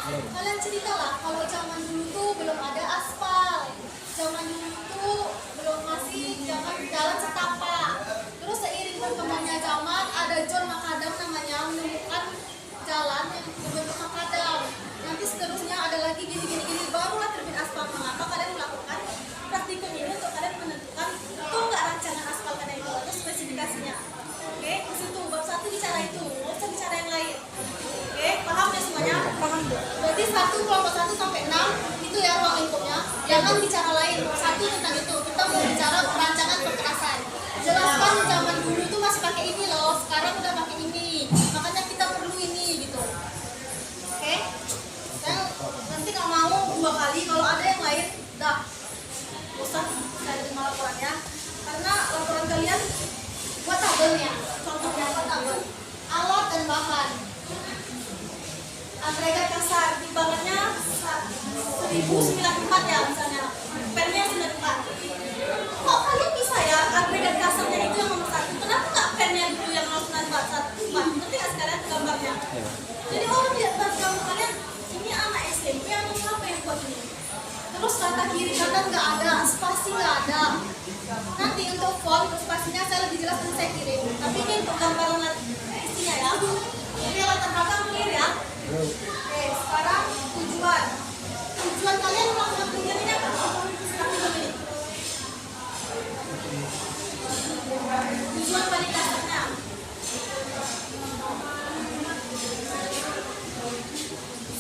Kalian ceritalah kalau zaman dulu tuh belum ada aspal, zaman dulu tuh belum masih zaman jalan setapak. Terus seiring berkembangnya zaman ada John Macadam namanya menemukan jalan yang berbentuk makadam. Nanti seterusnya ada lagi gini barulah terbit aspal. Mengapa kalian melakukan praktikum ini untuk kalian menentukan itu nggak rancangan aspal kalian itu atau spesifikasinya. Oke, di situ bab 1 bicara itu, nggak usah bicara yang lain. Oke, paham ya semuanya? Paham, Bu. Berarti kelompok 1 sampai 6 itu ya ruang lingkupnya. Jangan bicara lain. Satu tentang itu. Kita mau bicara perancangan perkerasan. Jelaskan zaman dulu tuh masih pakai ini loh. Sekarang udah pakai ini. Makanya kita perlu ini gitu. Oke? Saya nanti nggak mau 2 kali. Kalau ada yang lain, dah. Bosan saya terima laporannya. Karena laporan kalian buat tabelnya. Contohnya apa tabel? Alat dan bahan. Agregat kasar timbangannya 1094 ya misalnya, pennya 94. Kok kalian bisa ya agregat kasarnya itu yang nomor 1? Kenapa nggak pennya dulu yang nomor 94? Nanti nggak sekalian gambarnya. Jadi orang lihat gambar kalian ini anak SMP atau siapa yang buat ini? Terus kata kiri kanan nggak ada, spasi nggak ada. Nanti untuk font spasinya saya lebih jelas nanti saya kirim. Tapi ini untuk gambaran isinya ya. Ini latar belakang clear ya. Oke, sekarang tujuan kalian melakukan kegiatan ini apa? Tujuan paling dasarnya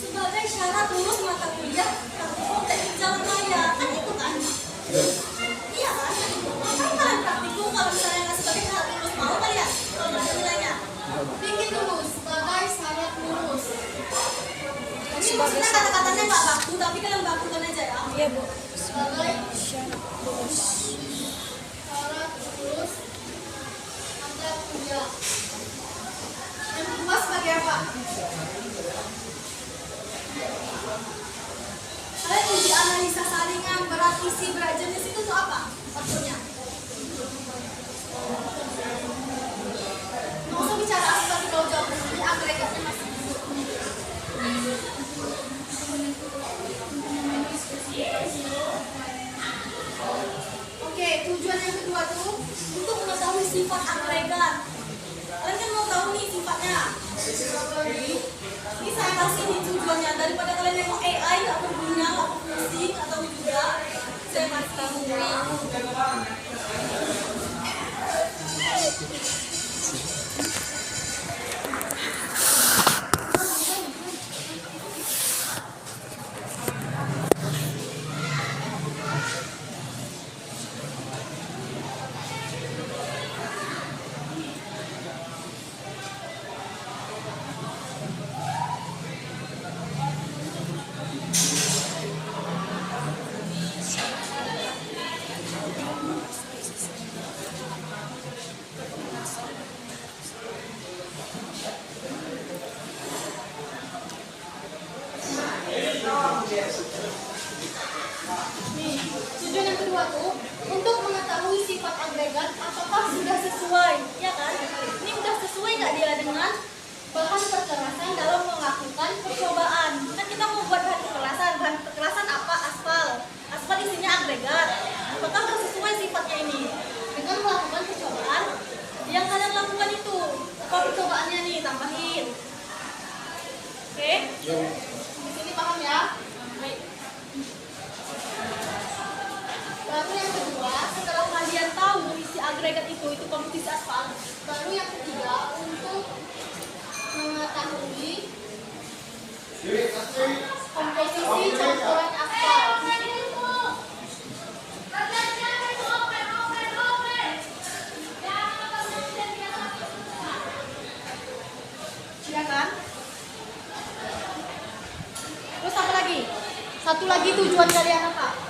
sebagai syarat lulus mata kuliah praktikum teknik jalan raya, kan itu kan? Iya kan? Kan kalian praktikum kalau misalnya nggak sebagai syarat lulus, mau kalian kalau nggak ada nilainya? Bikin dulu sebagai syarat lulus. Ini maksudnya kata-katanya nggak baku, tapi kalian bakukan aja ya. Iya, Bu. Sebagai Syarat lulus. syarat lulus mata kuliah. Yang kedua sebagai apa? Kalian uji analisa saringan, berat isi, berat jenis itu tuh apa? Maksudnya? Nggak usah bicara aspal kalau jawab ini agregatnya masih. Oke, tujuan yang kedua tuh untuk mengetahui sifat agregat. Kalian kan mau tahu nih sifatnya. Ini saya kasih nih tujuannya daripada kalian nengok AI nggak berguna, nggak berfungsi atau juga saya kasih tahu. Nih, tujuan yang kedua tuh untuk mengetahui sifat agregat apakah sudah sesuai, ya kan? Ini udah sesuai nggak dia dengan bahan perkerasan dalam melakukan percobaan? Kan kita mau buat bahan perkerasan apa? Aspal. Aspal isinya agregat. Apakah sudah sesuai sifatnya ini dengan melakukan percobaan yang kalian lakukan itu? Apa percobaannya nih? Tambahin. Oke? Di sini paham ya? Baik. Baru yang kedua, setelah kalian tahu isi agregat itu komposisi aspal, baru yang ketiga untuk mengetahui komposisi campuran aspal. Ya kan? Terus apa lagi? Satu lagi tujuan kalian apa?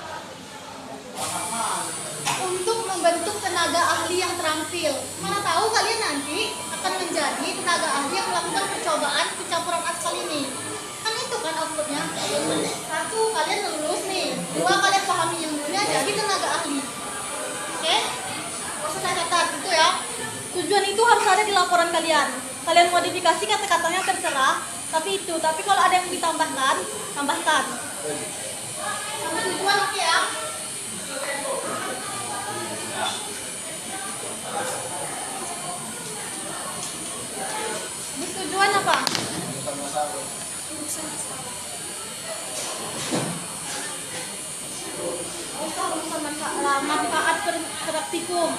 Untuk membentuk tenaga ahli yang terampil. Mana tahu kalian nanti akan menjadi tenaga ahli yang melakukan percobaan pencampuran aspal ini. Kan itu kan outputnya. Satu, kalian lulus nih. Dua, kalian pahami yang dunia jadi tenaga ahli. Oke? Proses saya catat itu ya. Tujuan itu harus ada di laporan kalian. Kalian modifikasi kata-katanya terserah. Tapi kalau ada yang ditambahkan, tambahkan. Sampai tujuan oke ya. Ini tujuan apa? Urusan manfaat praktikum.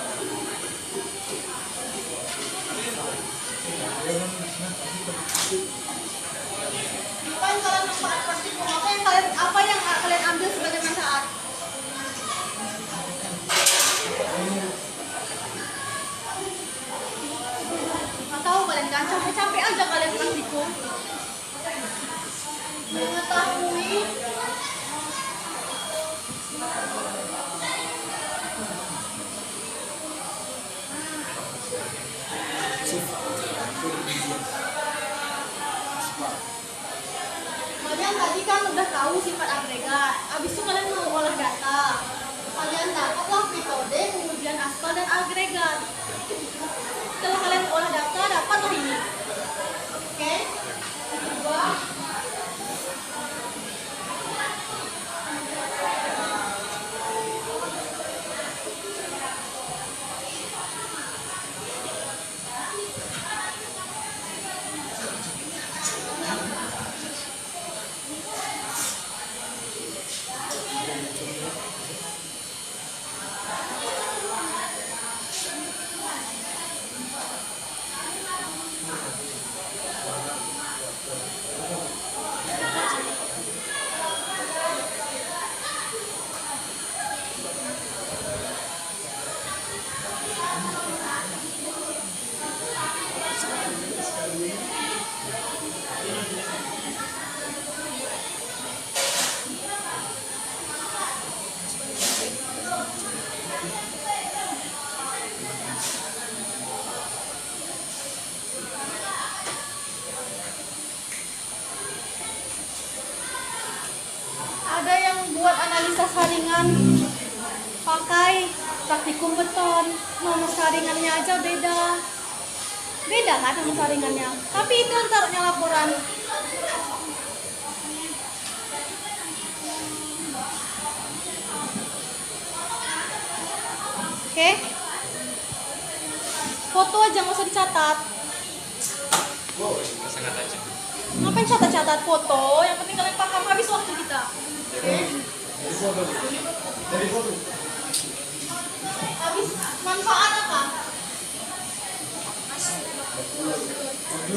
Apa yang kalian ambil sebagai manfaat? Nggak tahu kalian kan, capek-capek aja kalian praktikum. Mengetahui kalian tadi kan udah tahu sifat agregat. Habis itu kalian mau olah data. Kalian dapatlah metode pengujian aspal dan agregat. Setelah kalian olah data, dapatlah ini. Oke? Kedua, ada yang buat analisa saringan pakai praktikum beton. Nomor saringannya aja beda kan nomor saringannya, tapi itu taruhnya laporan. Oke, foto aja nggak usah dicatat. Ngapain catat-catat foto? Yang penting kalian paham, habis waktu kita. Habis manfaat apa?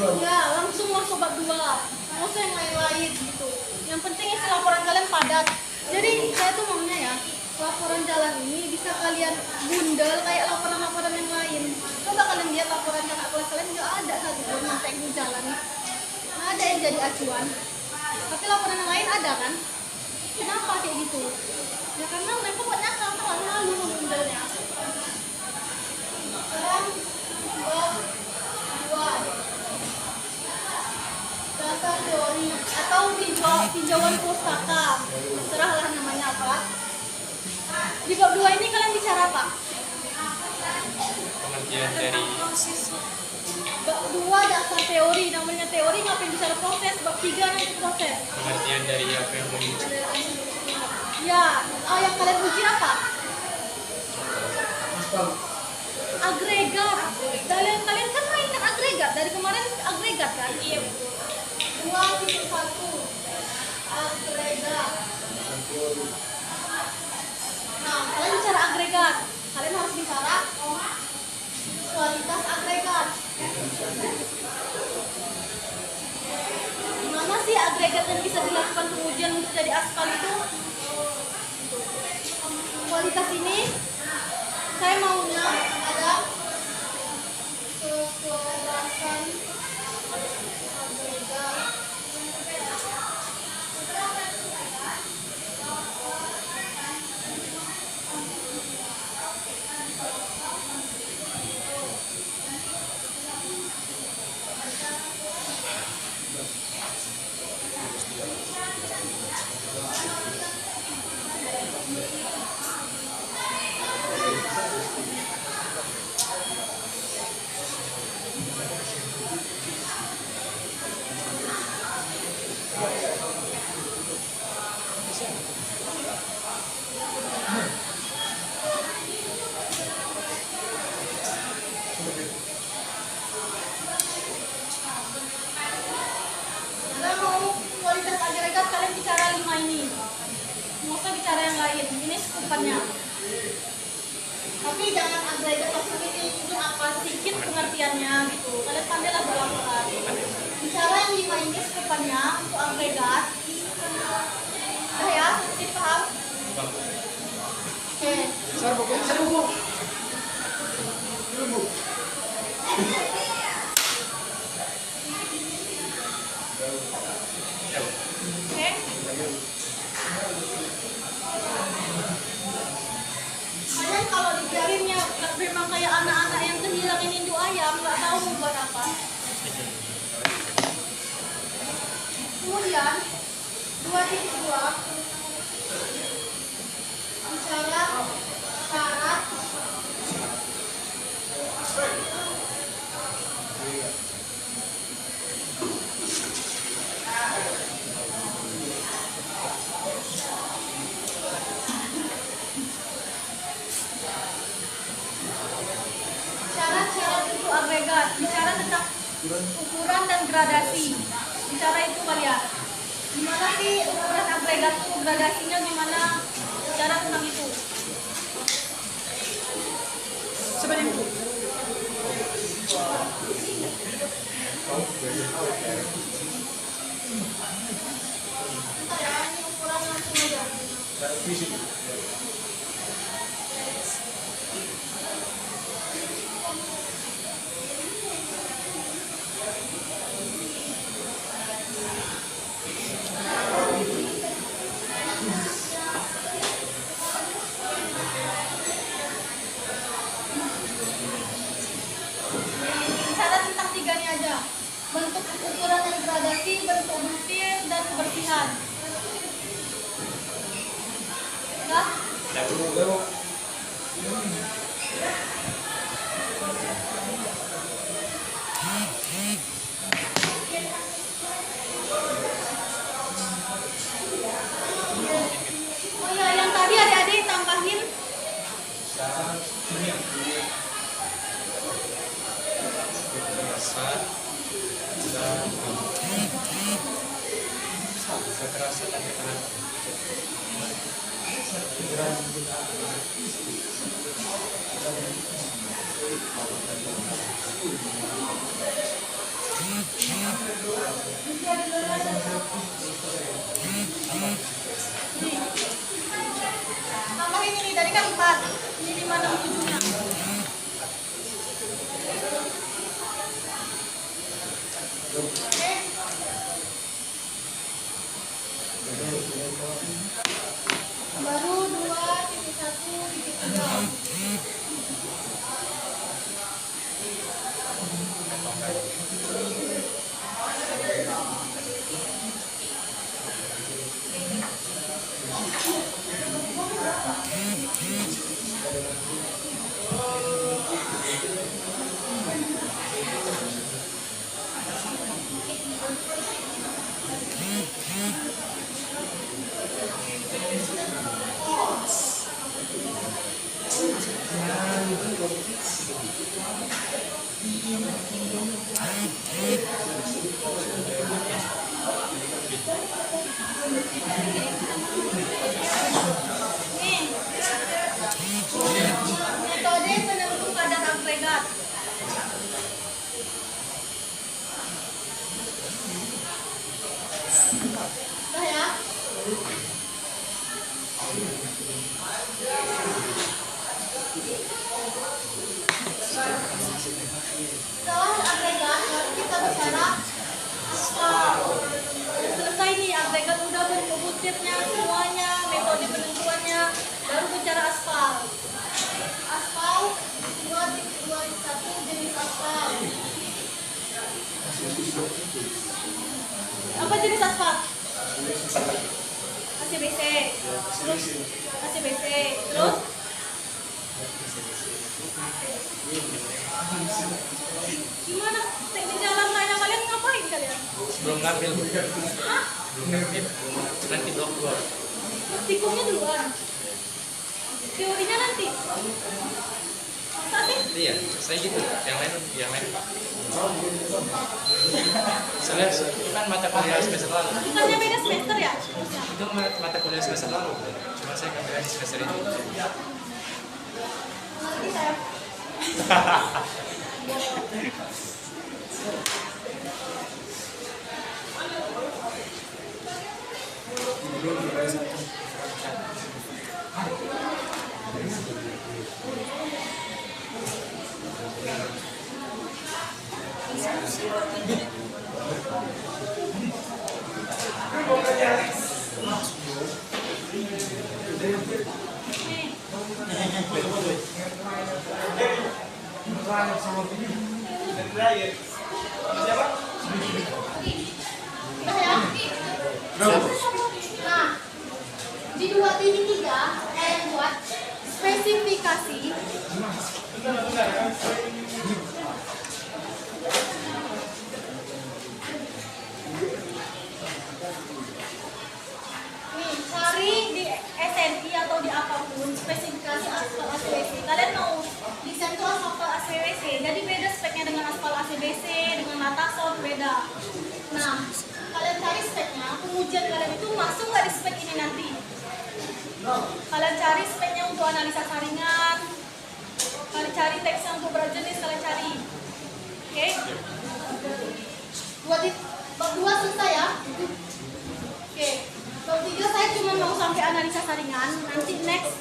Ya, langsung bab 2. Nggak usah yang lain-lain gitu. Yang penting isi laporan kalian padat. Jadi saya tuh maunya ya, laporan jalan ini bisa kalian bundel kayak laporan-laporan yang lain. Coba kalian lihat laporan kakak kelas kalian, nggak ada satu pun yang teknik jalan. Nggak ada yang jadi acuan. Tapi laporan yang lain ada kan? Kenapa kayak gitu? Ya karena mereka buat nakal, malu membundelnya. Sekarang dasar teori atau tinjauan pustaka, terserahlah namanya apa. Di bab 2 ini kalian bicara apa? Pengertian dari Bab 2 dasar teori, namanya teori ngapain bicara proses. Bab 3 nanti proses. pengertian dari apa yang mau diuji. Ya, yang kalian uji apa? Agregat. Kalian kan mainkan agregat dari kemarin, agregat kan? Iya. 2.1 agregat. Nah, kalian bicara agregat. Kalian harus bicara kualitas agregat. Gimana sih agregat yang bisa dilakukan pengujian untuk jadi aspal itu? Kualitas ini saya maunya ada kekerasan agregat. cuma ini. Nggak usah bicara yang lain. Ini sekupannya. Tapi jangan agregat langsung ini apa sedikit pengertiannya gitu. Kalian pandailah berlakukan. Bicara yang 5 ini sekupannya untuk agregat. Udah ya, sedikit paham? Oke. Sar buku. Oke. Kalian kalau dibiarinnya memang kayak anak-anak yang kehilangan induk ayam, nggak tahu mau buat apa. Kemudian 2.2 bicara syarat syarat-syarat untuk agregat, bicara tentang ukuran dan gradasi. Bicara itu kalian. Gimana sih ukuran agregat itu, gradasinya gimana? Bicara tentang itu. Seperti itu. Bentar ya, ini ukuran langsung aja. Bicara tentang 3 ini aja. Bentuk ukuran dan gradasi, bentuk butir dan kebersihan. Udah? Oh ya, yang tadi adik-adik tambahin Besar dan kekerasan dan ketahanan. tambahin ini tadi kan 4. Ini 5 dan 7-nya. Oke. Baru 2.1.3. Nih. Metode penentu kadar agregat. Udah ya? Setelah agregat, baru kita bicara aspal. Selesai nih agregat, udah bentuk butirnya semuanya, metode penentuannya, baru bicara aspal. Aspal 2.1 jenis aspal. Apa jenis aspal? ACBC. Terus ACBC. Terus gimana? Teknik jalan lainnya kalian ngapain kalian? Belum ngambil. Hah? Belum ngambil. Nanti dokter. Praktikumnya duluan. Teorinya nanti. Masa sih? Iya, saya gitu. Yang lain Pak. Soalnya itu kan mata kuliah semester lalu. Bukannya beda semester ya? Itu mata kuliah semester lalu. Cuma saya ngambil di semester ini. Nanti saya Nah, di 3 buat spesifikasi nih, cari di SNI atau di apapun spesifikasi aspal ACWC. Kalian mau desain tuh aspal ACWC, jadi beda speknya dengan aspal ACBC, dengan Latason beda. Nah, kalian cari speknya, pengujian kalian itu masuk nggak di spek ini nanti? Kalian cari speknya untuk analisa saringan, kalian cari teksnya untuk berat jenis, kalian cari. Oke? Bab 2 selesai ya? Oke. Bab 3 saya cuma mau sampai analisa saringan, nanti next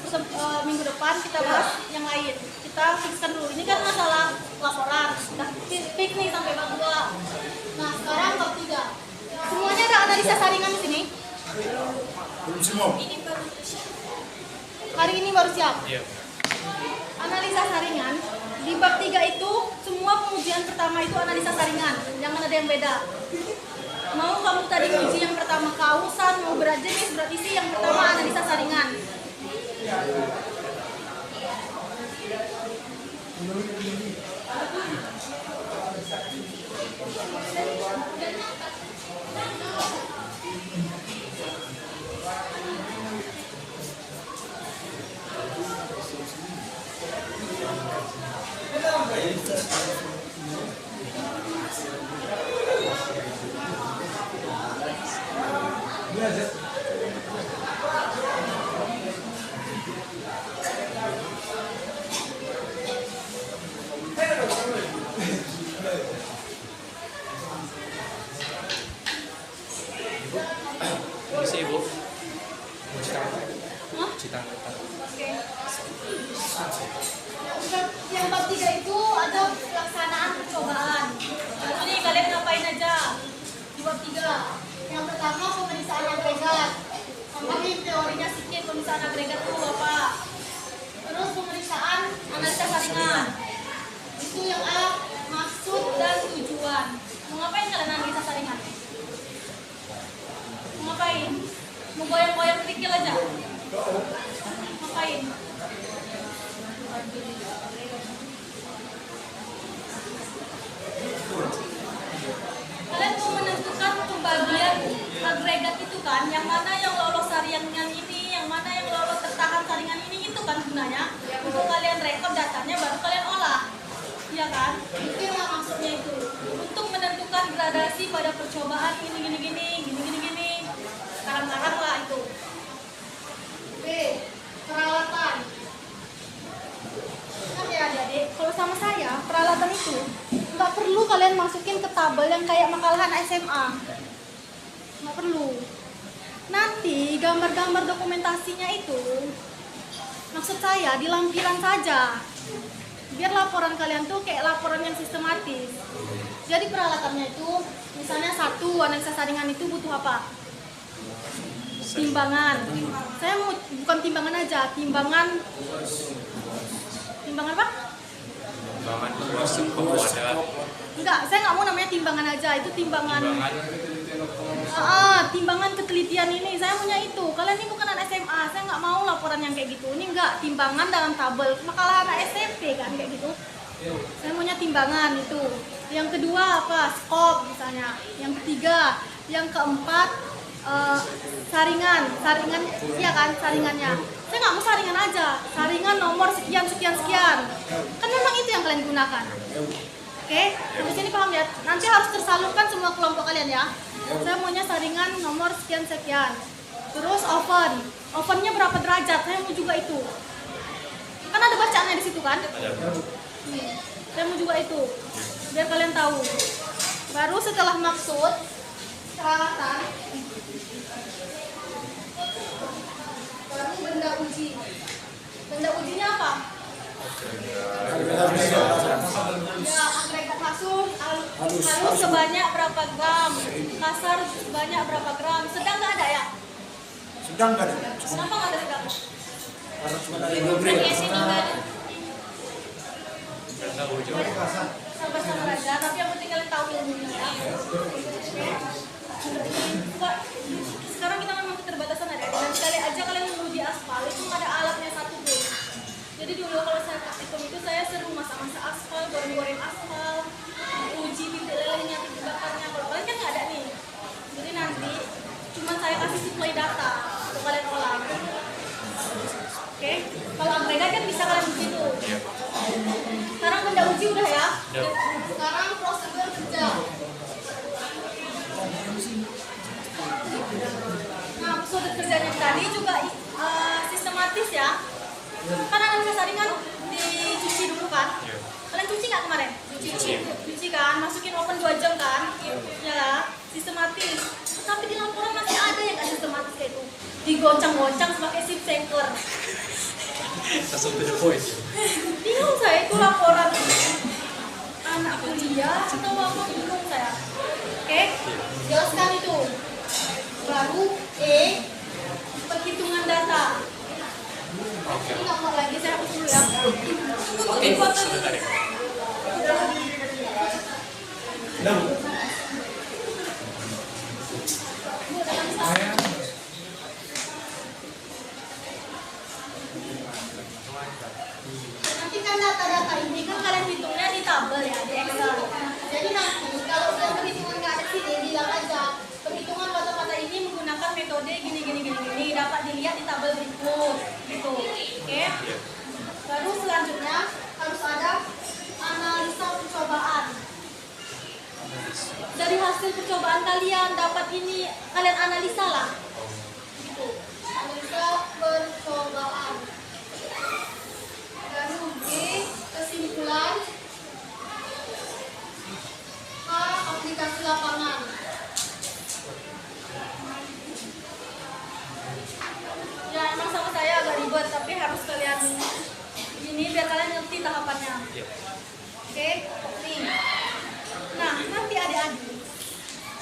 minggu depan kita bahas yang lain. Kita fixkan dulu. Ini kan masalah laporan, udah fix nih sampai bab 2. Nah, sekarang bab 3. Semuanya ada analisa saringan di sini? Belum semua. Hari ini baru siap. Iya. Analisa saringan di bab 3 itu semua pengujian pertama itu analisa saringan, jangan ada yang beda. Mau kamu tadi uji yang pertama kausan, mau berat jenis, berat isi, yang pertama analisa saringan. Ini sih Ibu. Mau Hah? cita. Oke. Yang bab 3 itu ada pelaksanaan percobaan. Jadi kalian ngapain aja di bab 3? Yang pertama pemeriksaan agregat. Ini teorinya sedikit, pemeriksaan agregat itu apa? Terus pemeriksaan analisa saringan. Itu yang A, maksud dan tujuan. Mau ngapain kalian analisa saringan? Mau ngapain? Mau goyang-goyang kerikil aja? Ngapain? Kalian mau menentukan pembagian agregat itu kan, yang mana yang lolos saringan ini, yang mana yang lolos tertahan saringan ini, itu kan gunanya untuk kalian rekod datanya baru kalian olah, iya kan? Itu yang maksudnya itu untuk menentukan gradasi pada percobaan gini. Sekarang lah itu. B, peralatan. Ingat ya adik-adik, kalau sama saya peralatan itu nggak perlu kalian masukin ke tabel yang kayak makalahan SMA, nggak perlu. Nanti gambar-gambar dokumentasinya itu, maksud saya di lampiran saja, biar laporan kalian tuh kayak laporan yang sistematis. Jadi peralatannya itu, misalnya satu analisa saringan itu butuh apa? Timbangan. Saya mau bukan timbangan aja, timbangan apa? Timbangan luas ada. Enggak, saya nggak mau namanya timbangan aja, itu timbangan ketelitian ini, saya punya itu. Kalian ini bukan anak SMA, saya nggak mau laporan yang kayak gitu. Ini enggak, timbangan dalam tabel, makalah anak SMP kan kayak gitu. Saya maunya timbangan itu. Yang kedua apa? Skop misalnya. Yang ketiga, yang keempat saringan, iya kan, saringannya. Saya nggak mau saringan aja, saringan nomor sekian. Kan memang itu yang kalian gunakan. Oke, di sini paham ya? Nanti harus tersalurkan semua kelompok kalian ya. Saya maunya saringan nomor sekian. Terus ovennya berapa derajat? Saya mau juga itu. Kan ada bacaannya di situ kan? Saya mau juga itu, biar kalian tahu. Baru setelah maksud peralatan, baru benda uji. Benda ujinya apa? Ya, agregat halus sebanyak berapa gram, kasar sebanyak berapa gram, sedang nggak ada ya? Sedang kan? Kenapa nggak ada sedang? Karena cuma ada 2 grade. Sabar aja, tapi yang penting kalian tahu ilmunya ya. Sekarang kita memang keterbatasan ada. Dan sekali aja kalian menguji aspal itu ada alatnya satu tuh. Jadi dulu kalau saya praktikum itu saya seru masak aspal, goreng aspal, uji titik lelehnya, titik bakarnya. Kalau kalian kan nggak ada nih. Jadi nanti cuma saya kasih supply data untuk kalian olah. Oke, kalau agregat kan bisa kalian uji tuh. Sekarang benda uji udah ya. Sekarang prosedur kerja. Nah, prosedur kerjanya tadi juga sistematis ya. Kan analisa saringan dicuci dulu kan? Kalian cuci nggak kemarin? Cuci kan, masukin oven 2 jam kan? Ya, sistematis. Tapi di laporan masih ada yang nggak sistematis kayak itu. Digoncang-goncang pakai sip sengker. Langsung to the point. Bingung saya itu laporan anak kuliah atau apa, bingung saya. Oke, jelaskan itu. Baru perhitungan data. Ini nggak mau lagi, saya hapus dulu ya. Tunggu di foto dulu. Nanti kan data-data ini kan kalian hitungnya di tabel ya, di Excel. Jadi nanti kalau udah perhitungan nggak ada sini, bilang aja perhitungan kata-kata ini menggunakan metode gini, dapat dilihat di tabel berikut, gitu. Oke? Baru selanjutnya harus ada analisa percobaan. Dari hasil percobaan kalian dapat ini, kalian analisa lah, gitu. Analisa percobaan. Baru B, kesimpulan. H, aplikasi lapangan. Ya emang sama saya agak ribet, tapi harus kalian ini biar kalian ngerti tahapannya. Oke, nih. Nah, nanti adik-adik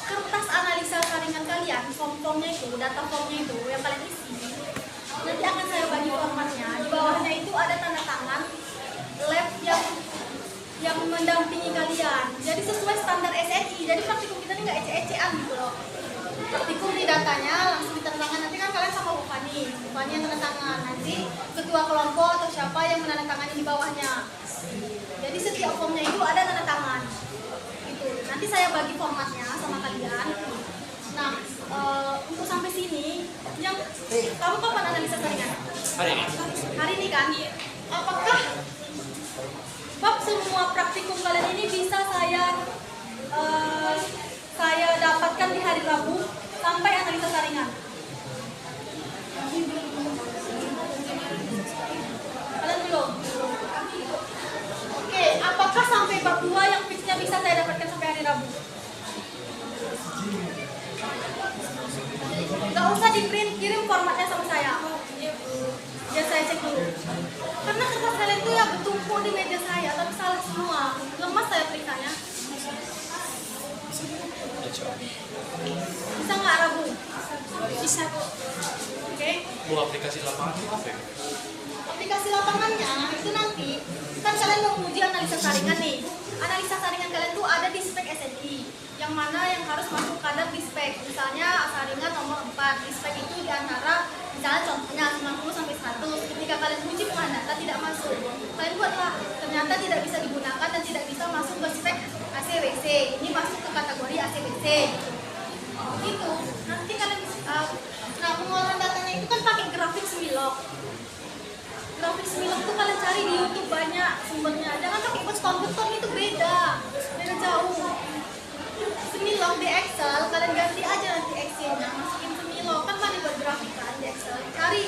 kertas analisa saringan kalian, formnya itu, data formnya itu yang kalian isi. Nanti akan saya bagi formatnya. Di bawahnya itu ada tanda tangan lab yang mendampingi kalian. Jadi sesuai standar SNI. Jadi praktikum kita ini nggak ece-ecean gitu loh. Praktikum di datanya langsung ditandatangan. Nanti kan kalian sama Bu Fani yang tanda tangan. Nanti ketua kelompok atau siapa yang menandatangani di bawahnya. Jadi setiap formnya itu ada tanda tangan. Gitu. Nanti saya bagi formatnya sama kalian. Nah, untuk sampai sini, yang kamu kapan analisa saringan? Hari ini kan? Apakah bab semua praktikum kalian ini bisa saya dapatkan di hari Rabu sampai analisa saringan? Kalian belum? Oke, apakah sampai bab 2 yang fixnya bisa saya dapatkan sampai hari Rabu? Gak usah di print, kirim formatnya sama saya. Biar saya cek dulu. Karena kertas kalian itu ya bertumpuk di meja saya, tapi salah semua. Lemas saya periksanya. Bisa nggak Rabu? Bisa kok. Oke. Mau aplikasi lapangan itu apa ya? Aplikasi lapangannya itu nanti kan kalian mau menguji analisa saringan nih. Analisa saringan kalian tuh ada di spek SNI. Yang mana yang harus masuk kadar di spek. Misalnya saringan nomor 4. Di spek itu diantara misalnya contohnya 90 sampai 100. Ketika kalian uji pengolahan data tidak masuk. Kalian buatlah ternyata tidak bisa digunakan dan tidak bisa masuk ke spek ACWC. Ini masuk ke kategori ACWC gitu. Gitu. Nanti kalian Semilog. Grafik Semilog tuh kalian cari di YouTube banyak sumbernya. Jangan pakai beton itu beda jauh. Semilog di Excel kalian ganti aja nanti Excel-nya, masukin Semilog kan tadi buat grafik kan di Excel. Cari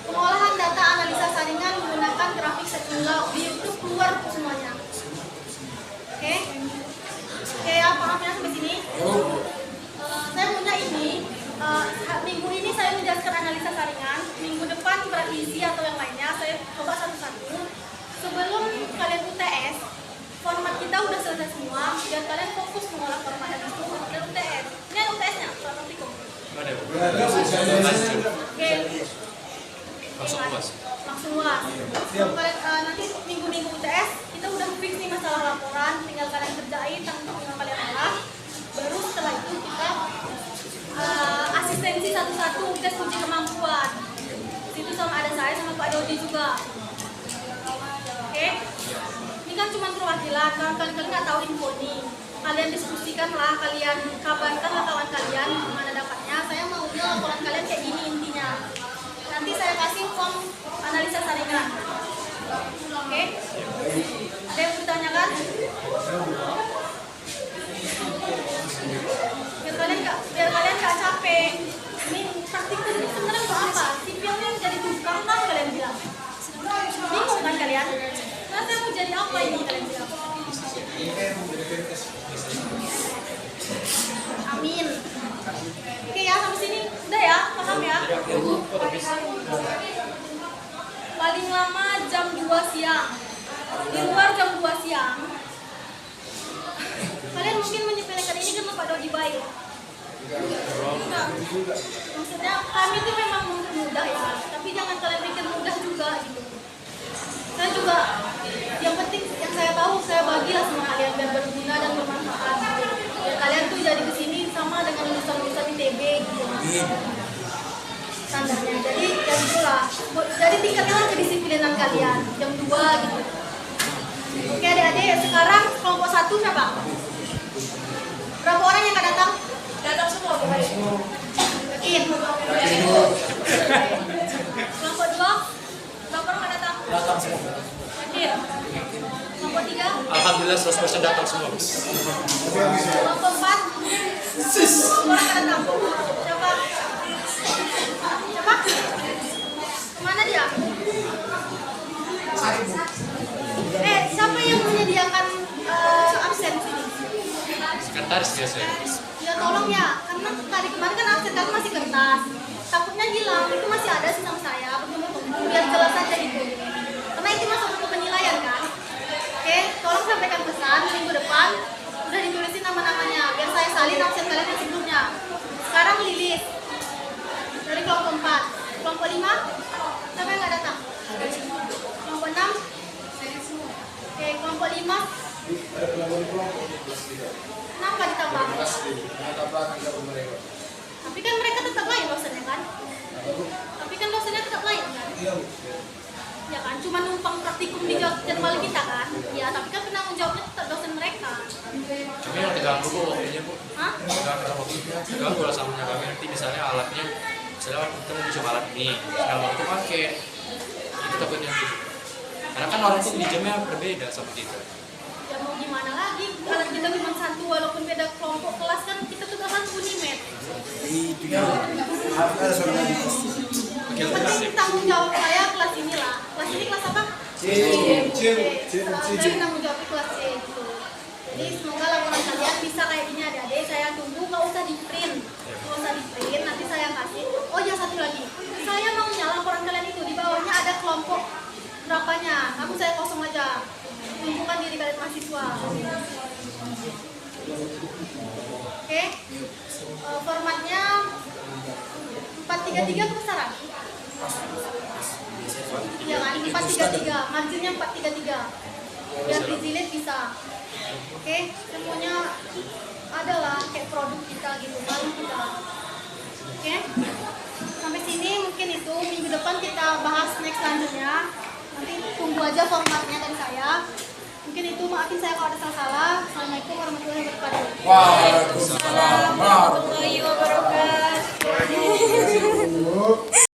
pengolahan data analisa saringan menggunakan grafik Semilog di YouTube keluar semuanya. Oke, pahamnya sampai sini. Saya punya ini. Minggu ini saya menjelaskan analisa saringan. Minggu depan berisi atau yang lainnya saya coba satu-satu. Sebelum kalian UTS, format kita udah selesai semua. Biar kalian fokus mengolah format dan itu dan UTS. Ini ada UTS-nya, praktikum. Ada. Oke. Langsung puas. Langsung UAS. Kalian nanti minggu-minggu UTS kita udah fix nih masalah laporan. Tinggal kalian kerjain, tinggal kalian olah. Baru setelah itu kita asistensi satu-satu tes uji kemampuan. Situ sama ada saya sama Pak Dodi juga. Oke? Ini kan cuma perwakilan, kalian nggak tahu info ini. Kalian diskusikan lah, kalian kabarkan lah kawan kalian gimana dapatnya. Saya maunya laporan kalian kayak gini intinya. Nanti saya kasih form analisa saringan. Oke? Ada yang bertanyakan? Biar kalian nggak capek. Ini praktikum ini sebenarnya untuk apa? Sipilnya jadi tukang kan kalian bilang. Bingung kan kalian? Nah, saya mau jadi apa ini kalian bilang? Amin. Oke ya, sampai sini udah ya, paham ya? Paling lama jam 2 siang. Di luar jam 2 siang. Kalian mungkin menyepelekan ini karena Pak Dodi baik. Enggak. Maksudnya kami itu memang mudah ya, tapi jangan kalian pikir mudah juga gitu. Saya juga, yang penting yang saya tahu saya bagilah sama kalian biar berguna dan bermanfaat. Biar kalian tuh jadi kesini sama dengan lulusan-lulusan ITB gitu. Standarnya. Jadi ya gitulah. Jadi tingkatkan kedisiplinan kalian. Jam 2 gitu. Oke adik-adik, sekarang kelompok 1 siapa? Berapa orang yang nggak datang? Datang semua, yakin? Kelompok 2? Berapa orang nggak datang? Datang semua. Yakin? Kelompok 3? Alhamdulillah 100% datang semua. Kelompok 4? Berapa orang nggak datang? Siapa? Siapa? Kemana dia? Siapa yang menyediakan absen sini? Sekretaris biasanya. Ya tolong ya, karena tadi kemarin kan absen kalian masih kertas. Takutnya hilang, itu masih ada sih sama saya. Biar jelas aja gitu. Karena itu masuk ke penilaian kan. Oke, tolong sampaikan pesan minggu depan udah ditulisin nama-namanya. Biar saya salin absen kalian yang sebelumnya. Sekarang Lilis dari kelompok 4. Kelompok 5, siapa yang nggak datang? Kelompok 6? Oke, kelompok 5. Kenapa ditambah? Tapi kan mereka tetap lain dosennya kan? Tapi kan dosennya tetap lain kan? Ya kan, cuma numpang praktikum di jadwal kita kan? Ya, tapi kan penanggung jawabnya tetap dosen mereka. Cuma yang terganggu kok waktunya bu. Hah? Terganggu lah sama kami nanti misalnya alatnya, misalnya kita mau coba alat ini, nggak waktu pakai, itu takutnya gitu. Karena kan orang tuh di jamnya berbeda seperti itu. Ya mau gimana lagi? Alat kita cuma satu, walaupun beda kelompok kelas kan kita tetap satu Unimed. Itu ya. Ada soalnya. Yang penting tanggung jawab saya kelas inilah. Kelas ini kelas apa? C. Saya tanggung jawab kelas C gitu. Jadi semoga laporan kalian bisa kayak gini adik-adik. Saya tunggu, nggak usah di print. Nggak usah di print, nanti saya kasih. Oh ya satu lagi. Saya maunya laporan kalian itu di bawahnya ada kelompok berapanya. Kamu saya kosong aja. Tunjukkan diri kalian mahasiswa. Oke. Formatnya 433 kebesaran. Iya kan, 433, marginnya 433. Biar dilihat bisa. Oke, semuanya adalah kayak produk kita gitu, malu kita. Oke, sampai sini mungkin itu. Minggu depan kita bahas next selanjutnya. Nanti tunggu aja formatnya dari saya. Mungkin itu, maafin saya kalau ada salah-salah. Assalamualaikum warahmatullahi wabarakatuh. Waalaikumsalam warahmatullahi warahmatullahi wabarakatuh.